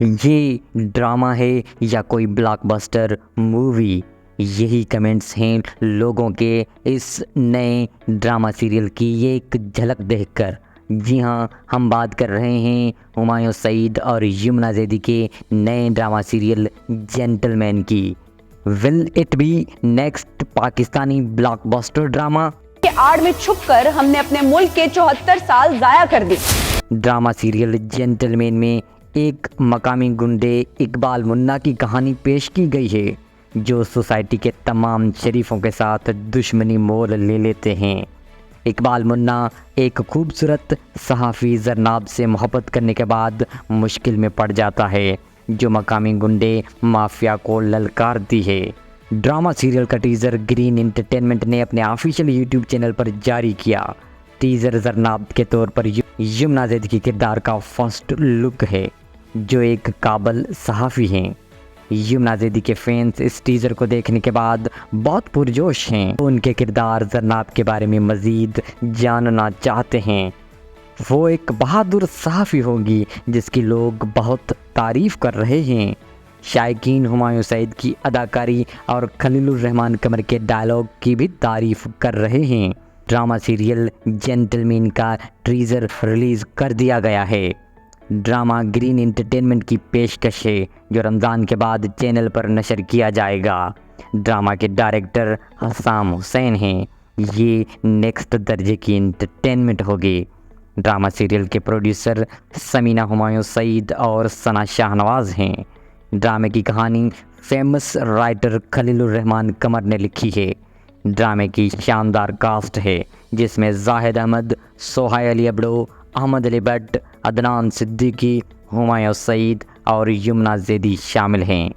ये ड्रामा है या कोई ब्लॉकबस्टर मूवी? यही कमेंट्स हैं लोगों के इस नए ड्रामा सीरियल की एक झलक देखकर। जी हाँ, हम बात कर रहे हैं हुमायूं सईद और यमुना जैदी के नए ड्रामा सीरियल जेंटलमैन की। Will it be next Pakistani blockbuster drama? के आड़ में छुपकर हमने अपने मुल्क के 74 साल जाया कर दी। ड्रामा सीरियल जेंटलमैन में एक मकामी गुंडे इकबाल मुन्ना की कहानी पेश की गई है, जो सोसाइटी के तमाम शरीफों के साथ दुश्मनी मोल ले लेते हैं। इकबाल मुन्ना एक खूबसूरत सहाफ़ी जरनाब से मोहब्बत करने के बाद मुश्किल में पड़ जाता है, जो मकामी गुंडे माफिया को ललकारती है। ड्रामा सीरियल का टीज़र ग्रीन एंटरटेनमेंट ने अपने ऑफिशियल यूट्यूब चैनल पर जारी किया। टीज़र जरनाब के तौर पर यमुना जैदी के किरदार का फर्स्ट लुक है, जो एक काबल सहाफ़ी हैं। यमुना जैदी के फैंस इस टीज़र को देखने के बाद बहुत पुरजोश हैं। उनके किरदार जरनाब के बारे में मज़ीद जानना चाहते हैं। वो एक बहादुर सहाफ़ी होगी जिसकी लोग बहुत तारीफ़ कर रहे हैं। शायकीन हुमायूं सईद की अदाकारी और खलीलुर रहमान कमर के डायलॉग की भी तारीफ़ कर रहे हैं। ड्रामा सीरियल जेंटलमैन का टीज़र रिलीज़ कर दिया गया है। ड्रामा ग्रीन एंटरटेनमेंट की पेशकश है, जो रमज़ान के बाद चैनल पर नशर किया जाएगा। ड्रामा के डायरेक्टर हसाम हुसैन हैं। ये नेक्स्ट दर्जे की एंटरटेनमेंट होगी। ड्रामा सीरियल के प्रोड्यूसर समीना हुमायूं सईद और सना शाहनवाज हैं। ड्रामे की कहानी फेमस राइटर खलीलुर रहमान कमर ने लिखी है। ड्रामे की शानदार कास्ट है, जिसमें जाहिद अहमद, सोहाय अली अबड़ो, अहमद अली भट्ट, अदनान सिद्दीकी, हुमायूं सईद और यमुना जैदी शामिल हैं।